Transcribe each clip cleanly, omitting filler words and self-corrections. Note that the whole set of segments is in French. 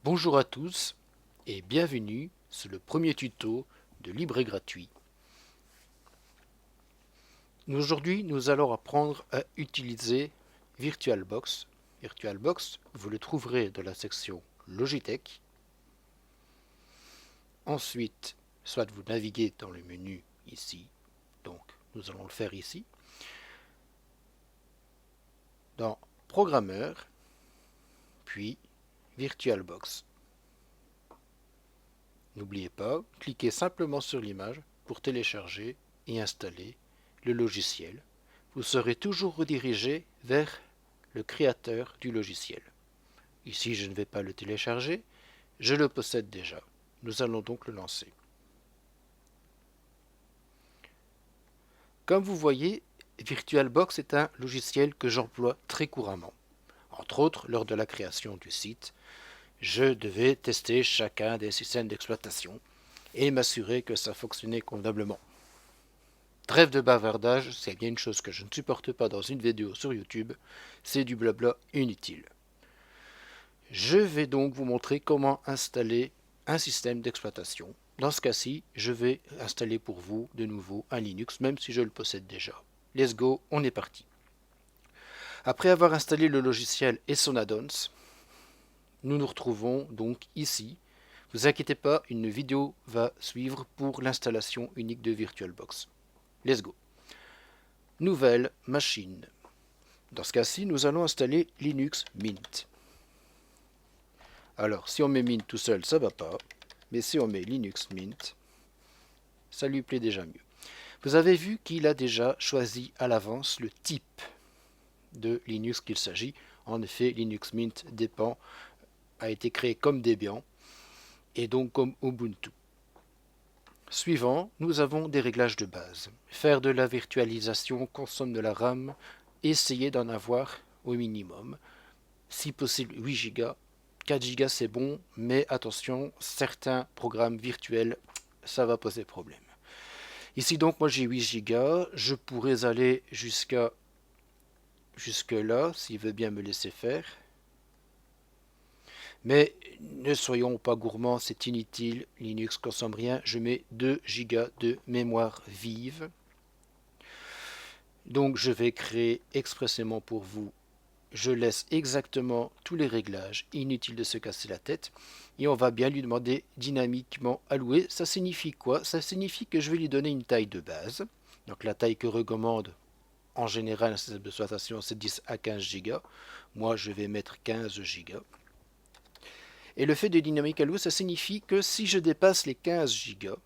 Bonjour à tous et bienvenue sur le premier tuto de Libre et Gratuit. Aujourd'hui, nous allons apprendre à utiliser VirtualBox. VirtualBox, vous le trouverez dans la section Logitech. Ensuite, soit vous naviguez dans le menu ici, donc nous allons le faire ici, dans Programmeur, puis VirtualBox. N'oubliez pas, cliquez simplement sur l'image pour télécharger et installer le logiciel. Vous serez toujours redirigé vers le créateur du logiciel. Ici, je ne vais pas le télécharger, je le possède déjà. Nous allons donc le lancer. Comme vous voyez, VirtualBox est un logiciel que j'emploie très couramment. Entre autres, lors de la création du site, je devais tester chacun des systèmes d'exploitation et m'assurer que ça fonctionnait convenablement. Trêve de bavardage, c'est bien une chose que je ne supporte pas dans une vidéo sur YouTube, c'est du blabla inutile. Je vais donc vous montrer comment installer un système d'exploitation. Dans ce cas-ci, je vais installer pour vous de nouveau un Linux, même si je le possède déjà. Let's go, on est parti. Après avoir installé le logiciel et son add-ons, nous nous retrouvons donc ici. Vous inquiétez pas, une vidéo va suivre pour l'installation unique de VirtualBox. Let's go. Nouvelle machine. Dans ce cas-ci, nous allons installer Linux Mint. Alors, si on met Mint tout seul, ça ne va pas. Mais si on met Linux Mint, ça lui plaît déjà mieux. Vous avez vu qu'il a déjà choisi à l'avance le type de Linux qu'il s'agit. En effet, Linux Mint dépend, a été créé comme Debian et donc comme Ubuntu. Suivant, nous avons des réglages de base. Faire de la virtualisation consomme de la RAM, essayez d'en avoir au minimum. Si possible 8 Go, 4 Go c'est bon, mais attention, certains programmes virtuels, ça va poser problème. Ici donc moi j'ai 8 Go, je pourrais aller jusque là, s'il veut bien me laisser faire. Mais ne soyons pas gourmands, c'est inutile, Linux consomme rien, je mets 2 Go de mémoire vive. Donc je vais créer expressément pour vous, je laisse exactement tous les réglages, inutile de se casser la tête, et on va bien lui demander dynamiquement alloué. Ça signifie quoi? Ça signifie que je vais lui donner une taille de base. Donc la taille que recommande en général un système d'exploitation c'est 10 à 15 Go. Moi je vais mettre 15 Go. Et le fait de dynamique alloué, ça signifie que si je dépasse les 15 Go,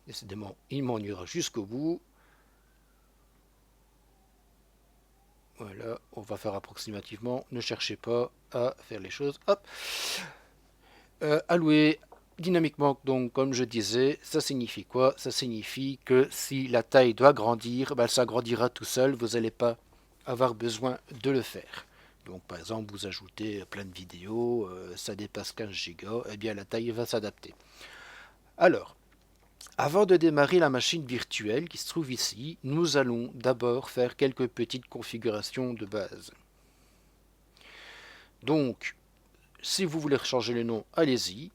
décidément il m'ennuiera jusqu'au bout. Voilà, on va faire approximativement, ne cherchez pas à faire les choses. Hop. Alloué dynamiquement, donc comme je disais, ça signifie quoi? Ça signifie que si la taille doit grandir, ben, elle s'agrandira tout seul, vous n'allez pas avoir besoin de le faire. Donc par exemple, vous ajoutez plein de vidéos, ça dépasse 15 Go, eh bien la taille va s'adapter. Alors, avant de démarrer la machine virtuelle qui se trouve ici, nous allons d'abord faire quelques petites configurations de base. Donc, si vous voulez changer le nom, allez-y.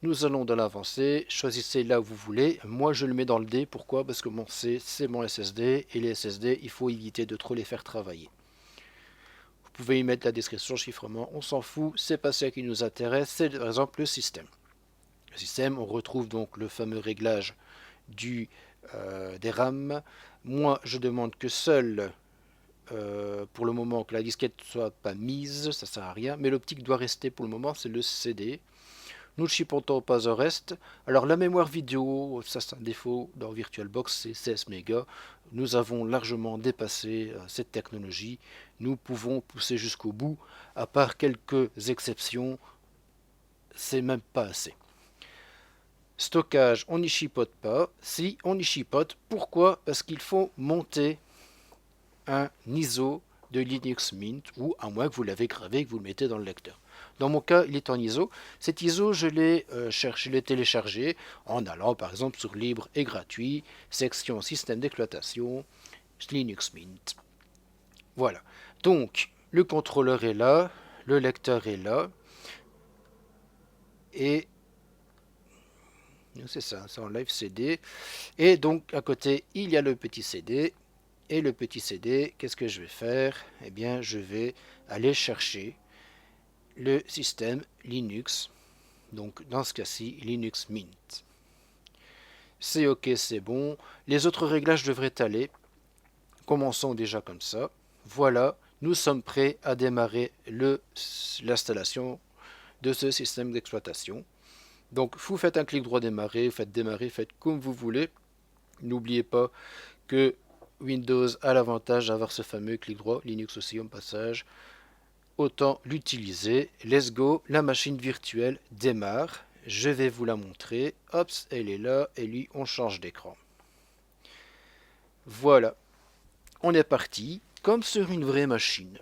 Nous allons dans l'avancée, choisissez là où vous voulez. Moi, je le mets dans le D. Pourquoi? Parce que mon C, c'est mon SSD. Et les SSD, il faut éviter de trop les faire travailler. Vous pouvez y mettre la description, chiffrement. On s'en fout. C'est pas ça qui nous intéresse. C'est par exemple le système. Le système, on retrouve donc le fameux réglage des RAM. Moi, je demande que seul, pour le moment, que la disquette ne soit pas mise. Ça sert à rien. Mais l'optique doit rester pour le moment, c'est le CD. Nous ne chipotons pas au reste. Alors la mémoire vidéo, ça c'est un défaut dans VirtualBox, c'est 16 mégas. Nous avons largement dépassé cette technologie. Nous pouvons pousser jusqu'au bout. À part quelques exceptions, c'est même pas assez. Stockage, on n'y chipote pas. Si, on y chipote. Pourquoi? Parce qu'il faut monter un ISO de Linux Mint, ou à moins que vous l'avez gravé et que vous le mettez dans le lecteur. Dans mon cas, il est en ISO. Cet ISO, je l'ai téléchargé en allant par exemple sur Libre et Gratuit, section Système d'exploitation, Linux Mint. Voilà. Donc, le contrôleur est là, le lecteur est là, et c'est ça, c'est en live CD. Et donc, à côté, il y a le petit CD. Et le petit CD, qu'est-ce que je vais faire? Eh bien, je vais aller chercher le système Linux. Donc, dans ce cas-ci, Linux Mint. C'est OK, c'est bon. Les autres réglages devraient aller. Commençons déjà comme ça. Voilà, nous sommes prêts à démarrer l'installation de ce système d'exploitation. Donc, vous faites un clic droit démarrer, faites comme vous voulez. N'oubliez pas que Windows a l'avantage d'avoir ce fameux clic droit, Linux aussi au passage. Autant l'utiliser. Let's go, la machine virtuelle démarre. Je vais vous la montrer. Hop, elle est là, et lui, on change d'écran. Voilà, on est parti, comme sur une vraie machine,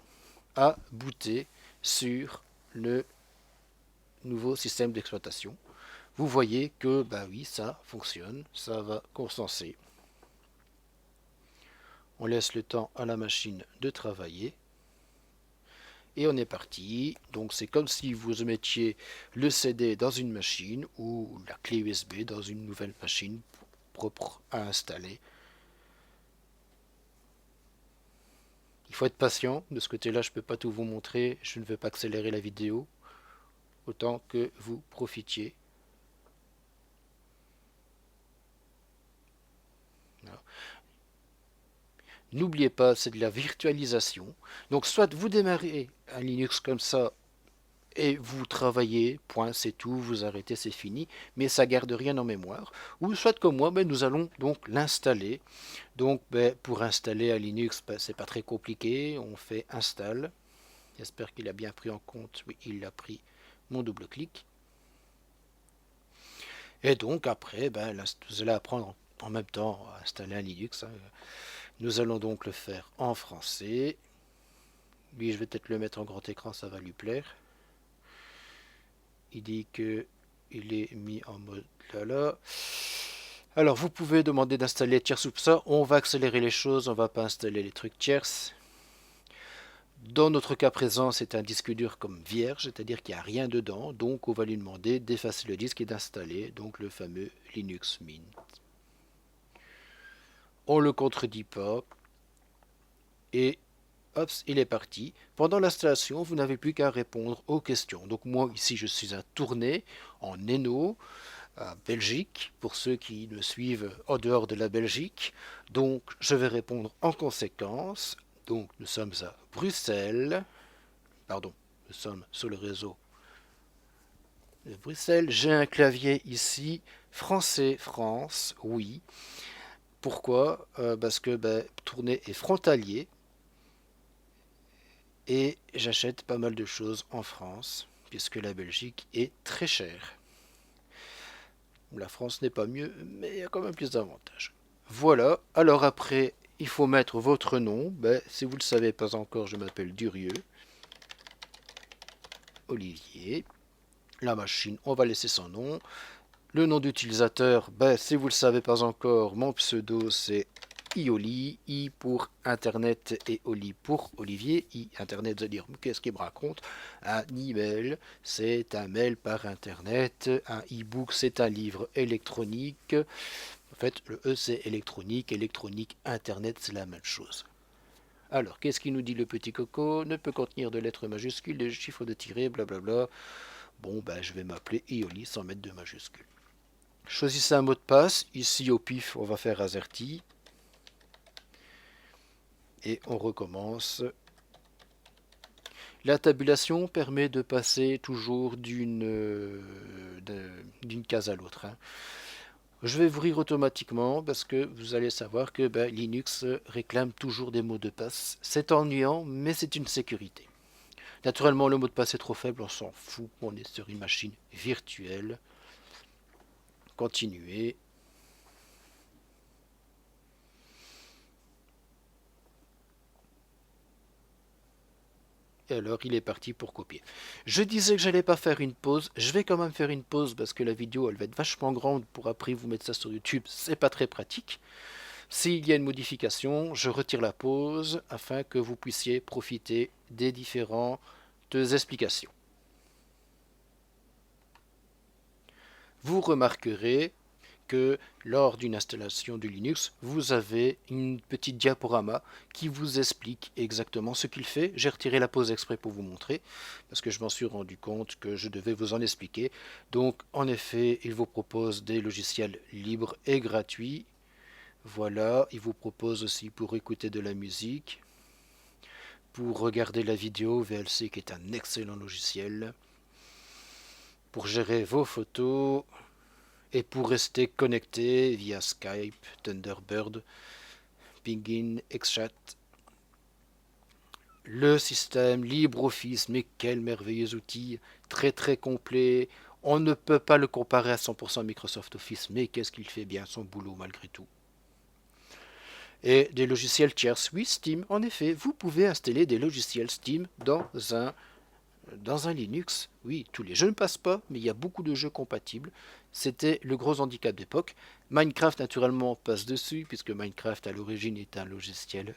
à booter sur le nouveau système d'exploitation. Vous voyez que, bah oui, ça fonctionne, ça va consenser. On laisse le temps à la machine de travailler. Et on est parti. Donc c'est comme si vous mettiez le CD dans une machine ou la clé USB dans une nouvelle machine propre à installer. Il faut être patient. De ce côté-là, je ne peux pas tout vous montrer. Je ne veux pas accélérer la vidéo. Autant que vous profitiez. Voilà. N'oubliez pas, c'est de la virtualisation. Donc soit vous démarrez un Linux comme ça et vous travaillez, point, c'est tout, vous arrêtez, c'est fini, mais ça garde rien en mémoire. Ou soit comme moi, ben, nous allons donc l'installer. Donc ben, pour installer un Linux, ben, c'est pas très compliqué, on fait install. J'espère qu'il a bien pris en compte, oui, il a pris mon double-clic. Et donc après, ben, là, vous allez apprendre en même temps à installer un Linux. Hein. Nous allons donc le faire en français. Lui, je vais peut-être le mettre en grand écran, ça va lui plaire. Il dit que il est mis en mode là. Alors, vous pouvez demander d'installer tierce ou ça. On va accélérer les choses, on va pas installer les trucs tierces. Dans notre cas présent, c'est un disque dur comme vierge, c'est-à-dire qu'il n'y a rien dedans. Donc, on va lui demander d'effacer le disque et d'installer donc le fameux Linux Mint. On le contredit pas. Et hop, il est parti. Pendant l'installation, vous n'avez plus qu'à répondre aux questions. Donc moi, ici, je suis à tourner en Eno, à Belgique, pour ceux qui me suivent en dehors de la Belgique. Donc, je vais répondre en conséquence. Donc, nous sommes à Bruxelles. Pardon, nous sommes sur le réseau de Bruxelles. J'ai un clavier ici. Français, France, oui. Pourquoi? Parce que ben, tourner est frontalier. Et j'achète pas mal de choses en France, puisque la Belgique est très chère. La France n'est pas mieux, mais il y a quand même plus d'avantages. Voilà, alors après, il faut mettre votre nom. Ben, si vous ne le savez pas encore, je m'appelle Durieux. Olivier. La machine, on va laisser son nom. Le nom d'utilisateur, ben, si vous ne le savez pas encore, mon pseudo c'est Ioli, I pour Internet et Oli pour Olivier. I, Internet, veut dire, qu'est-ce qu'il me raconte? Un email, c'est un mail par Internet. Un e-book, c'est un livre électronique. En fait, le E, c'est électronique. Électronique, Internet, c'est la même chose. Alors, qu'est-ce qu'il nous dit le petit coco? Ne peut contenir de lettres majuscules, de chiffres de tirés, blablabla. Bon, ben, je vais m'appeler Ioli sans mettre de majuscules. Choisissez un mot de passe. Ici, au pif, on va faire AZERTY. Et on recommence. La tabulation permet de passer toujours d'une case à l'autre. Hein. Je vais ouvrir automatiquement parce que vous allez savoir que ben, Linux réclame toujours des mots de passe. C'est ennuyant, mais c'est une sécurité. Naturellement, le mot de passe est trop faible, on s'en fout. On est sur une machine virtuelle. Continuer. Et alors, il est parti pour copier. Je disais que j'allais pas faire une pause. Je vais quand même faire une pause parce que la vidéo, elle va être vachement grande pour après vous mettre ça sur YouTube. C'est pas très pratique. S'il y a une modification, je retire la pause afin que vous puissiez profiter des différentes explications. Vous remarquerez que lors d'une installation de Linux, vous avez une petite diaporama qui vous explique exactement ce qu'il fait. J'ai retiré la pause exprès pour vous montrer, parce que je m'en suis rendu compte que je devais vous en expliquer. Donc, en effet, il vous propose des logiciels libres et gratuits. Voilà, il vous propose aussi pour écouter de la musique, pour regarder la vidéo VLC qui est un excellent logiciel, pour gérer vos photos, et pour rester connecté via Skype, Thunderbird, Pingin, XChat. Le système LibreOffice, mais quel merveilleux outil, très très complet. On ne peut pas le comparer à 100% Microsoft Office, mais qu'est-ce qu'il fait bien son boulot malgré tout. Et des logiciels tiers, oui, Steam, en effet, vous pouvez installer des logiciels Steam dans un Linux. Oui, tous les jeux ne passent pas, mais il y a beaucoup de jeux compatibles. C'était le gros handicap d'époque. Minecraft, naturellement, passe dessus, puisque Minecraft, à l'origine, est un logiciel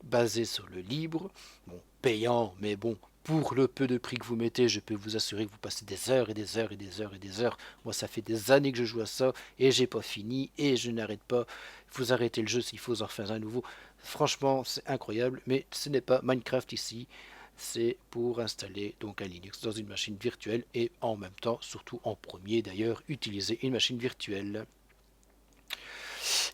basé sur le libre. Bon, payant, mais bon, pour le peu de prix que vous mettez, je peux vous assurer que vous passez des heures et des heures et des heures et des heures. Moi, ça fait des années que je joue à ça, et j'ai pas fini, et je n'arrête pas. Vous arrêtez le jeu s'il faut en refaire un nouveau. Franchement, c'est incroyable, mais ce n'est pas Minecraft ici. C'est pour installer donc un Linux dans une machine virtuelle et en même temps, surtout en premier d'ailleurs, utiliser une machine virtuelle.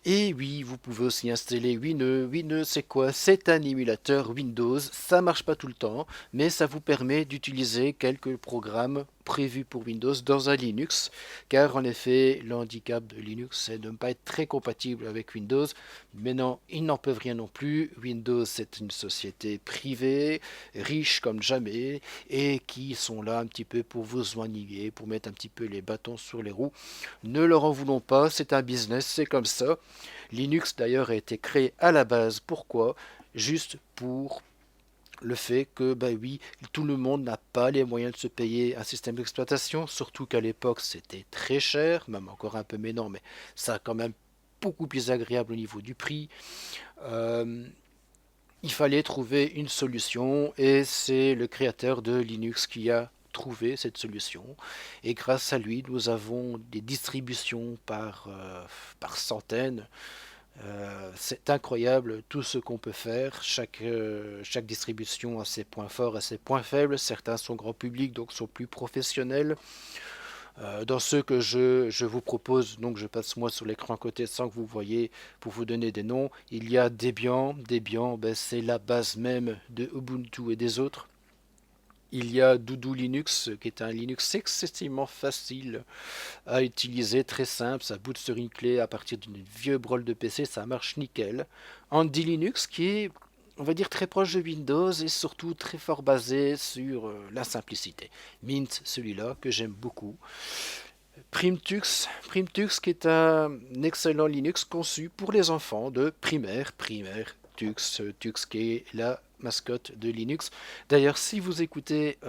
Et oui, vous pouvez aussi installer Wineux. Wineux, c'est quoi? C'est un émulateur Windows. Ça marche pas tout le temps, mais ça vous permet d'utiliser quelques programmes prévus pour Windows dans un Linux, car en effet, le handicap de Linux, c'est de ne pas être très compatible avec Windows. Mais non, ils n'en peuvent rien non plus. Windows, c'est une société privée, riche comme jamais, et qui sont là un petit peu pour vous ennuyer, pour mettre un petit peu les bâtons sur les roues. Ne leur en voulons pas, c'est un business, c'est comme ça. Linux d'ailleurs a été créé à la base. Pourquoi? Juste pour le fait que, ben oui, tout le monde n'a pas les moyens de se payer un système d'exploitation, surtout qu'à l'époque c'était très cher, même encore un peu maintenant, mais ça a quand même beaucoup plus agréable au niveau du prix. Euh, il fallait trouver une solution et c'est le créateur de Linux qui a trouvé cette solution. Et grâce à lui, nous avons des distributions par centaines. C'est incroyable tout ce qu'on peut faire. Chaque distribution a ses points forts et ses points faibles. Certains sont grand public, donc sont plus professionnels. Dans ceux que je vous propose, donc je passe moi sur l'écran à côté sans que vous voyez pour vous donner des noms. Il y a Debian. Debian, ben, c'est la base même de Ubuntu et des autres. Il y a Doudou Linux, qui est un Linux excessivement facile à utiliser, très simple, ça boot sur une clé à partir d'une vieux brol de PC, ça marche nickel. Andy Linux qui est, on va dire, très proche de Windows et surtout très fort basé sur la simplicité. Mint, celui-là, que j'aime beaucoup. Primtux qui est un excellent Linux conçu pour les enfants de primaire, Tux qui est la mascotte de Linux. D'ailleurs, si vous écoutez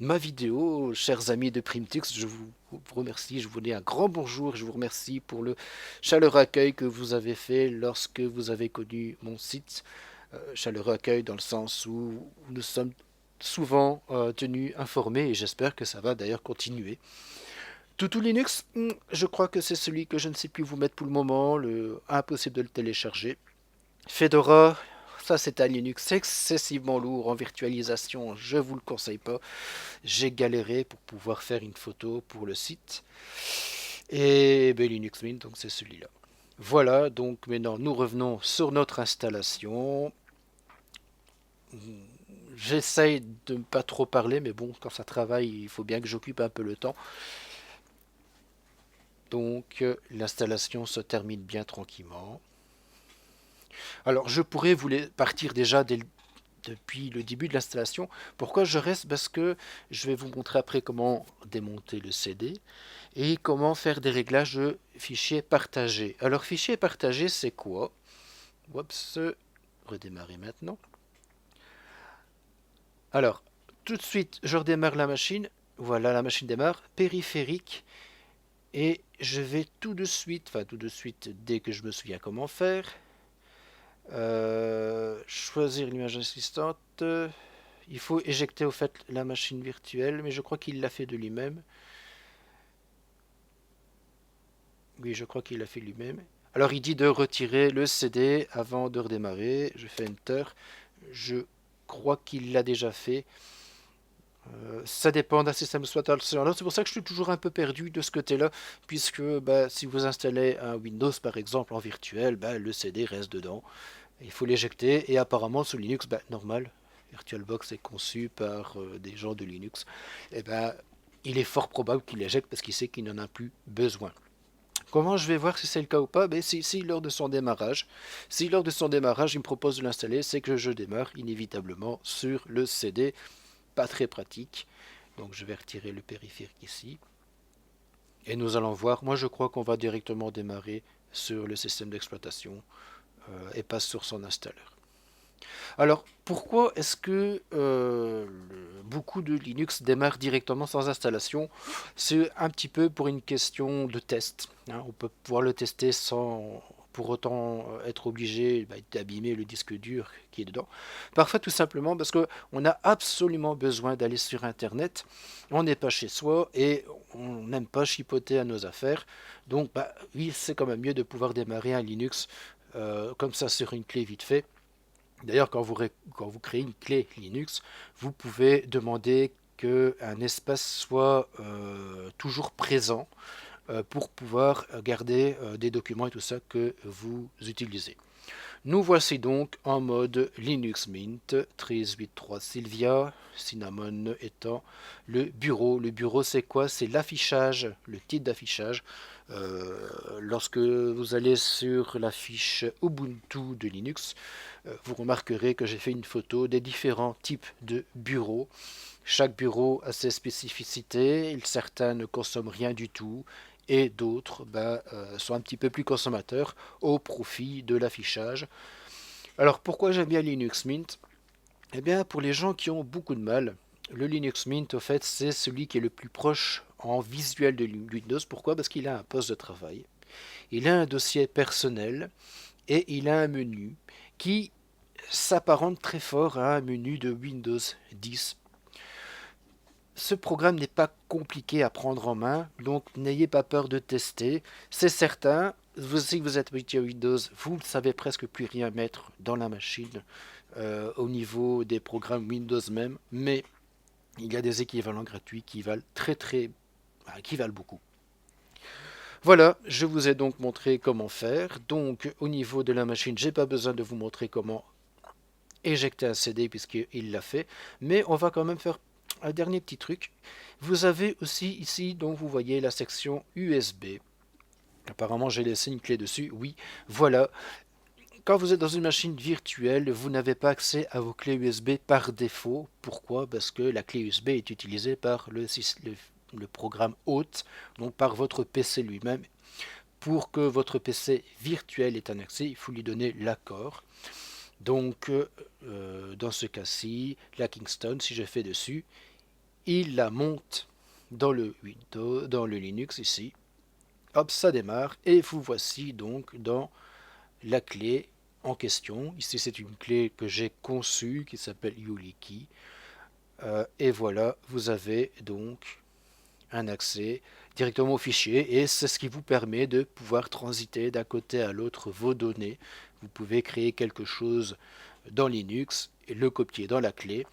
ma vidéo, chers amis de Primtux, je vous remercie, je vous dis un grand bonjour, je vous remercie pour le chaleureux accueil que vous avez fait lorsque vous avez connu mon site. Chaleureux accueil dans le sens où nous sommes souvent tenus informés et j'espère que ça va d'ailleurs continuer. Tutu Linux, je crois que c'est celui que je ne sais plus vous mettre pour le moment, impossible de le télécharger. Fedora, ça c'est un Linux excessivement lourd en virtualisation, je vous le conseille pas. J'ai galéré pour pouvoir faire une photo pour le site. Et ben, Linux Mint, donc c'est celui-là. Voilà, donc maintenant nous revenons sur notre installation. J'essaye de ne pas trop parler, mais bon, quand ça travaille, il faut bien que j'occupe un peu le temps. Donc l'installation se termine bien tranquillement. Alors je pourrais vous partir déjà depuis le début de l'installation. Pourquoi je reste? Parce que je vais vous montrer après comment démonter le CD et comment faire des réglages de fichiers partagés. Alors fichier partagé c'est quoi? Oups, redémarrer maintenant. Alors tout de suite je redémarre la machine. Voilà, la machine démarre. Périphérique. Et je vais tout de suite, dès que je me souviens comment faire, choisir l'image assistante. Il faut éjecter au fait la machine virtuelle, mais je crois qu'il l'a fait de lui-même. Oui, je crois qu'il l'a fait lui-même. Alors il dit de retirer le CD avant de redémarrer. Je fais Enter. Je crois qu'il l'a déjà fait. Ça dépend d'un système soit à l'autre. C'est pour ça que je suis toujours un peu perdu de ce côté-là, puisque bah, si vous installez un Windows par exemple en virtuel, bah, le CD reste dedans. Il faut l'éjecter et apparemment sous Linux, bah, normal, VirtualBox est conçu par des gens de Linux. Et ben, il est fort probable qu'il l'éjecte parce qu'il sait qu'il n'en a plus besoin. Comment je vais voir si c'est le cas ou pas? Ben, si lors de son démarrage, si lors de son démarrage il me propose de l'installer, c'est que je démarre inévitablement sur le CD. Pas très pratique. Donc je vais retirer le périphérique ici. Et nous allons voir. Moi je crois qu'on va directement démarrer sur le système d'exploitation et pas sur son installeur. Alors, pourquoi est-ce que beaucoup de Linux démarrent directement sans installation? C'est un petit peu pour une question de test, hein. On peut pouvoir le tester sans pour autant être obligé d'abîmer le disque dur qui est dedans. Parfois tout simplement parce qu'on a absolument besoin d'aller sur Internet, on n'est pas chez soi et on n'aime pas chipoter à nos affaires. Donc oui, c'est quand même mieux de pouvoir démarrer un Linux comme ça sur une clé vite fait. D'ailleurs, quand vous créez une clé Linux, vous pouvez demander qu'un espace soit toujours présent pour pouvoir garder des documents et tout ça que vous utilisez. Nous voici donc en mode Linux Mint 13.8.3 Sylvia, Cinnamon étant le bureau. Le bureau c'est quoi? C'est l'affichage, le titre d'affichage. Lorsque vous allez sur la fiche Ubuntu de Linux, vous remarquerez que j'ai fait une photo des différents types de bureaux. Chaque bureau a ses spécificités, certains ne consomment rien du tout et d'autres sont un petit peu plus consommateurs au profit de l'affichage. Alors pourquoi j'aime bien Linux Mint? Eh bien pour les gens qui ont beaucoup de mal, le Linux Mint au fait c'est celui qui est le plus proche en visuel de Windows. Pourquoi? Parce qu'il a un poste de travail, il a un dossier personnel et il a un menu qui s'apparente très fort à un menu de Windows 10. Ce programme n'est pas compliqué à prendre en main, donc n'ayez pas peur de tester. C'est certain, si vous êtes habitué à Windows, vous ne savez presque plus rien mettre dans la machine au niveau des programmes Windows même, mais il y a des équivalents gratuits qui valent qui valent beaucoup. Voilà, je vous ai donc montré comment faire. Donc au niveau de la machine, j'ai pas besoin de vous montrer comment éjecter un CD puisqu'il l'a fait, mais on va quand même faire un dernier petit truc. Vous avez aussi ici, donc vous voyez la section USB. Apparemment j'ai laissé une clé dessus, oui, voilà. Quand vous êtes dans une machine virtuelle, vous n'avez pas accès à vos clés USB par défaut. Pourquoi? Parce que la clé USB est utilisée par le programme hôte, donc par votre PC lui-même. Pour que votre PC virtuel ait un accès, il faut lui donner l'accord. Donc, dans ce cas-ci, la Kingston, si je fais dessus, il la monte dans le Windows, dans le Linux ici. Hop, ça démarre et vous voici donc dans la clé en question. Ici, c'est une clé que j'ai conçue qui s'appelle YuliKey. Et voilà, vous avez donc un accès directement au fichier et c'est ce qui vous permet de pouvoir transiter d'un côté à l'autre vos données. Vous pouvez créer quelque chose dans Linux et le copier dans la clé.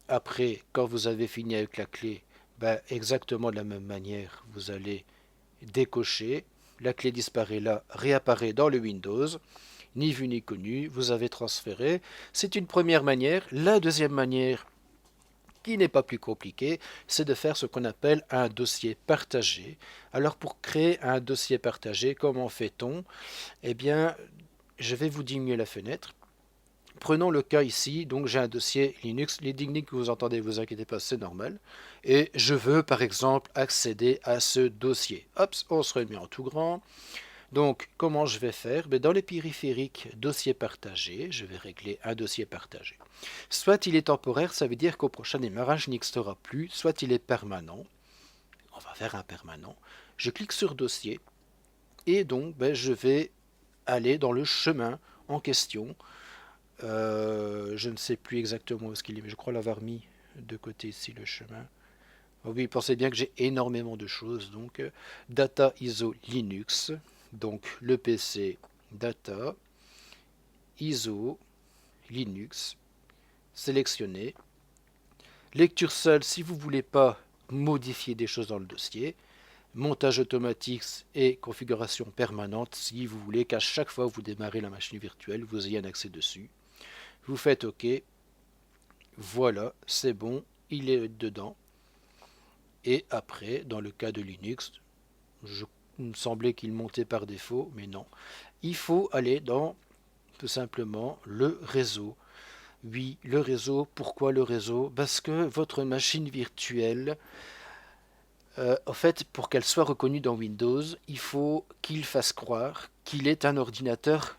Après, quand vous avez fini avec la clé, exactement de la même manière, vous allez décocher. La clé disparaît là, réapparaît dans le Windows. Ni vu ni connu, vous avez transféré. C'est une première manière. La deuxième manière, qui n'est pas plus compliquée, c'est de faire ce qu'on appelle un dossier partagé. Alors pour créer un dossier partagé, comment fait-on? Eh bien, je vais vous diminuer la fenêtre. Prenons le cas ici, donc j'ai un dossier Linux, les dynamiques que vous entendez, vous inquiétez pas, c'est normal. Et je veux par exemple accéder à ce dossier. Hop, on se remet en tout grand. Donc comment je vais faire? Dans les périphériques dossier partagé, je vais régler un dossier partagé. Soit il est temporaire, ça veut dire qu'au prochain démarrage il n'existera plus, soit il est permanent. On va faire un permanent. Je clique sur dossier et donc je vais aller dans le chemin en question. Je ne sais plus exactement où est-ce qu'il est, mais je crois l'avoir mis de côté ici le chemin. Oh oui, pensez bien que j'ai énormément de choses. Donc, Data ISO Linux. Donc, le PC Data ISO Linux. Sélectionné. Lecture seule si vous ne voulez pas modifier des choses dans le dossier. Montage automatique et configuration permanente si vous voulez qu'à chaque fois que vous démarrez la machine virtuelle, vous ayez un accès dessus. Vous faites OK. Voilà, c'est bon, il est dedans. Et après, dans le cas de Linux, il me semblait qu'il montait par défaut, mais non. Il faut aller dans, tout simplement, le réseau. Oui, le réseau. Pourquoi le réseau? Parce que votre machine virtuelle, en fait, pour qu'elle soit reconnue dans Windows, il faut qu'il fasse croire qu'il est un ordinateur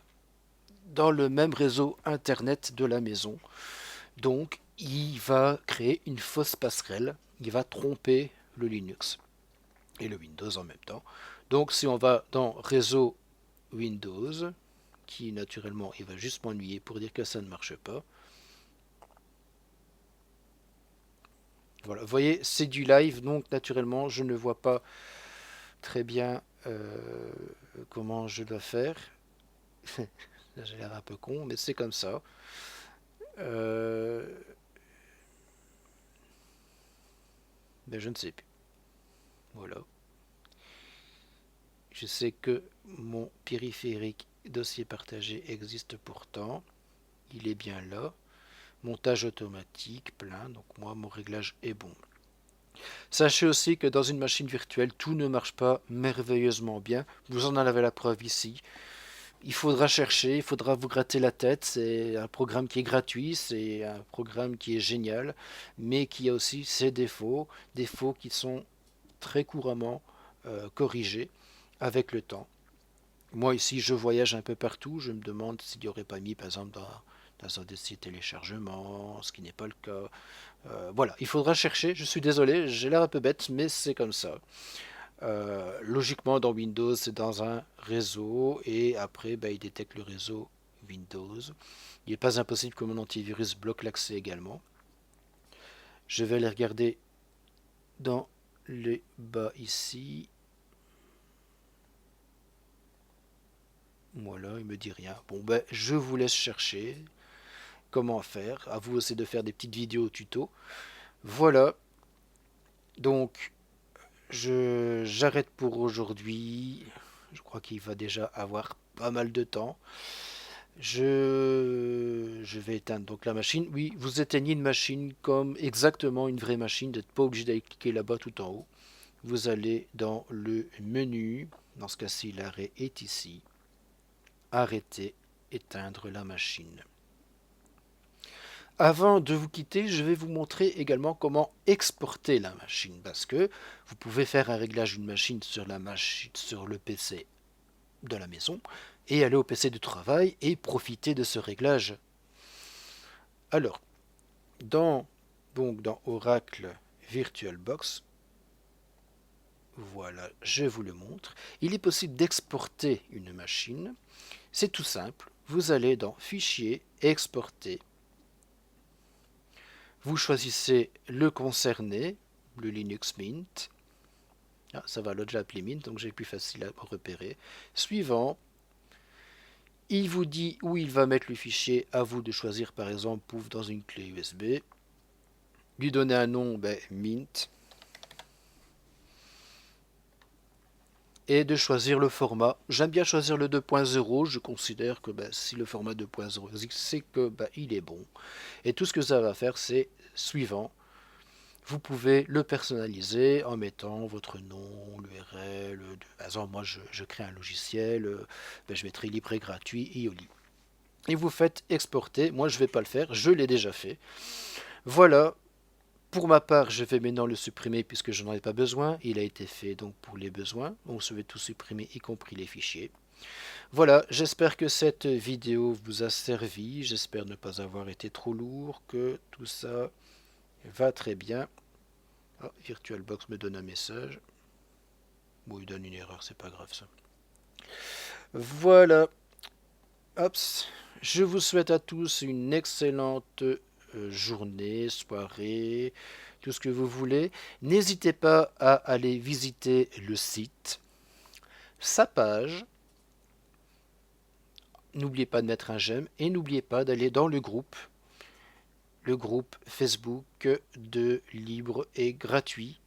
dans le même réseau Internet de la maison. Donc, il va créer une fausse passerelle. Il va tromper le Linux et le Windows en même temps. Donc, si on va dans réseau Windows, qui naturellement, il va juste m'ennuyer pour dire que ça ne marche pas. Voilà, vous voyez, c'est du live, donc naturellement, je ne vois pas très bien comment je dois faire. J'ai l'air un peu con, mais c'est comme ça. Euh, mais je ne sais plus. Voilà. Je sais que mon périphérique dossier partagé existe pourtant. Il est bien là. Montage automatique, plein. Donc moi, mon réglage est bon. Sachez aussi que dans une machine virtuelle, tout ne marche pas merveilleusement bien. Vous en avez la preuve ici. Il faudra chercher, il faudra vous gratter la tête. C'est un programme qui est gratuit, c'est un programme qui est génial, mais qui a aussi ses défauts, défauts qui sont très couramment corrigés avec le temps. Moi ici, je voyage un peu partout, je me demande s'il n'y aurait pas mis, par exemple, dans un dossier téléchargement, ce qui n'est pas le cas. Voilà, il faudra chercher, je suis désolé, j'ai l'air un peu bête, mais c'est comme ça. Logiquement, dans Windows, c'est dans un réseau, et après, il détecte le réseau Windows. Il n'est pas impossible que mon antivirus bloque l'accès également. Je vais aller regarder dans les bas ici. Voilà, il me dit rien. Bon, je vous laisse chercher comment faire. À vous aussi de faire des petites vidéos tuto. Voilà, donc j'arrête pour aujourd'hui. Je crois qu'il va déjà avoir pas mal de temps. Je vais éteindre donc la machine. Oui, vous éteignez une machine comme exactement une vraie machine. Vous n'êtes pas obligé d'aller cliquer là-bas tout en haut. Vous allez dans le menu. Dans ce cas-ci, l'arrêt est ici. Arrêter, éteindre la machine. Avant de vous quitter, je vais vous montrer également comment exporter la machine, parce que vous pouvez faire un réglage d'une machine sur le PC de la maison et aller au PC de travail et profiter de ce réglage. Alors, dans Oracle VirtualBox, voilà, je vous le montre. Il est possible d'exporter une machine. C'est tout simple. Vous allez dans Fichier, Exporter. Vous choisissez le concerné, le Linux Mint. Ah, ça va, l'autre j'ai appelé Mint, donc j'ai plus facile à repérer. Suivant, il vous dit où il va mettre le fichier. À vous de choisir par exemple pouf dans une clé USB. Lui donner un nom, Mint. Et de choisir le format. J'aime bien choisir le 2.0. Je considère que si le format 2.0 existe, c'est que il est bon. Et tout ce que ça va faire, c'est suivant. Vous pouvez le personnaliser en mettant votre nom, l'URL. Par exemple, moi, je crée un logiciel, je mettrai libre et gratuit, IOLI. Et vous faites exporter. Moi, je ne vais pas le faire, je l'ai déjà fait. Voilà. Pour ma part, je vais maintenant le supprimer puisque je n'en ai pas besoin. Il a été fait donc pour les besoins. Donc, je vais tout supprimer, y compris les fichiers. Voilà, j'espère que cette vidéo vous a servi. J'espère ne pas avoir été trop lourd, que tout ça va très bien. Ah, VirtualBox me donne un message. Bon, il donne une erreur, c'est pas grave ça. Voilà. Hop. Je vous souhaite à tous une excellente journée, soirée, tout ce que vous voulez. N'hésitez pas à aller visiter le site, sa page. N'oubliez pas de mettre un j'aime et n'oubliez pas d'aller dans le groupe Facebook de Libre et Gratuit.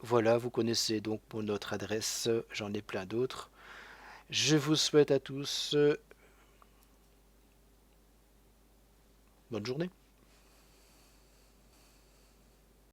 Voilà, vous connaissez donc notre adresse, j'en ai plein d'autres. Je vous souhaite à tous bonne journée.